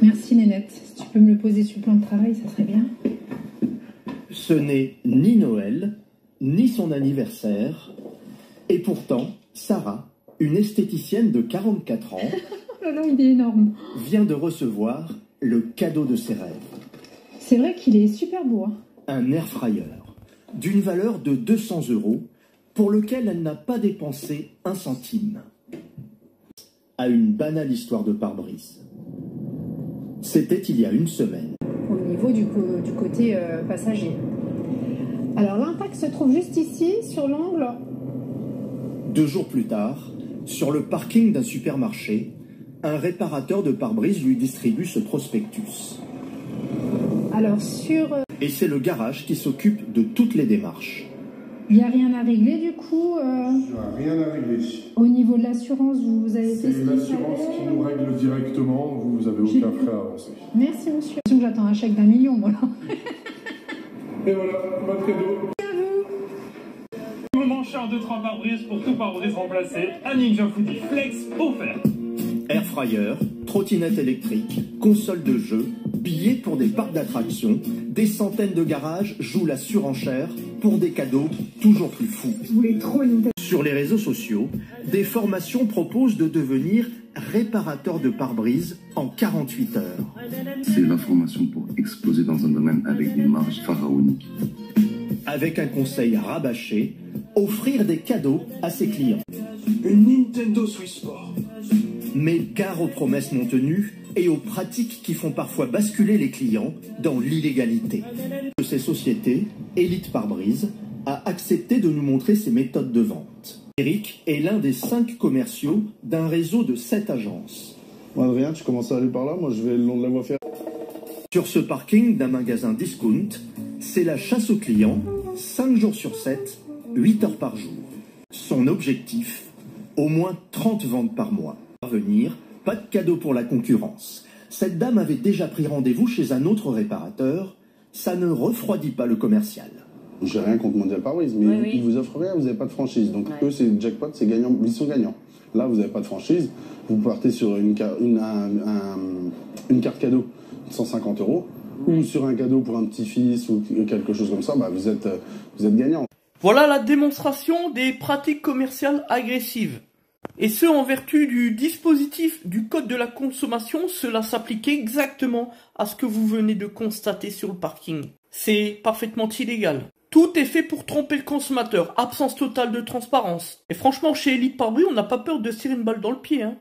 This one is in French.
Merci Nénette. Si tu peux me le poser sur le plan de travail, ça serait bien. Ce n'est ni Noël, ni son anniversaire. Et pourtant, Sarah, une esthéticienne de 44 ans, Oh là là, il est énorme. vient de recevoir le cadeau de ses rêves. C'est vrai qu'il est super beau. Hein. Un air fryer d'une valeur de 200 € pour lequel elle n'a pas dépensé un centime. À une banale histoire de pare-brise. C'était il y a une semaine. Au niveau du côté passager. Alors l'impact se trouve juste ici, sur l'angle. 2 jours plus tard, sur le parking d'un supermarché, un réparateur de pare-brise lui distribue ce prospectus. Alors sur... Et c'est le garage qui s'occupe de toutes les démarches. Il n'y a rien à régler du coup Il n'y a rien à régler. Au niveau de l'assurance, vous avez fait C'est l'assurance qui nous règle directement, vous n'avez aucun frais à avancer. Merci monsieur. J'attends un chèque d'1 million, voilà. Et voilà, votre cadeau. Moment cher de 3 pare-brise pour tout pare-brise remplacé. Un Ninja Foodie Flex offert. Air fryer, trottinette électrique, console de jeu, billets pour des parcs d'attractions, des centaines de garages jouent la surenchère pour des cadeaux toujours plus fous. Je voulais trop une... Sur les réseaux sociaux, des formations proposent de devenir réparateur de pare-brise en 48 heures. C'est la formation pour exploser dans un domaine avec des marges pharaoniques. Avec un conseil rabâché, offrir des cadeaux à ses clients. Une Nintendo Switch Sport. Mais gare aux promesses non tenues et aux pratiques qui font parfois basculer les clients dans l'illégalité. De ces sociétés, Elite Pare-Brise a accepté de nous montrer ses méthodes de vente. Eric est l'un des 5 commerciaux d'un réseau de 7 agences. Adrien, tu commences à aller par là, moi je vais le long de la voie ferrée. Sur ce parking d'un magasin discount, c'est la chasse aux clients, 5 jours sur 7, 8 heures par jour. Son objectif, au moins 30 ventes par mois. Parvenir, pas de cadeau pour la concurrence. Cette dame avait déjà pris rendez-vous chez un autre réparateur. Ça ne refroidit pas le commercial. J'ai rien contre Mondial Pare-Brise, mais Oui. ils vous offrent rien, vous n'avez pas de franchise. Donc eux, c'est jackpot, c'est gagnant, ils sont gagnants. Là, vous n'avez pas de franchise, vous partez sur une carte cadeau de 150 € ou sur un cadeau pour un petit-fils ou quelque chose comme ça, bah, vous êtes gagnant. Voilà la démonstration des pratiques commerciales agressives. Et ce, en vertu du dispositif du code de la consommation, cela s'applique exactement à ce que vous venez de constater sur le parking. C'est parfaitement illégal. Tout est fait pour tromper le consommateur, absence totale de transparence. Et franchement, chez Elite Pare-Brise, on n'a pas peur de se tirer une balle dans le pied, hein.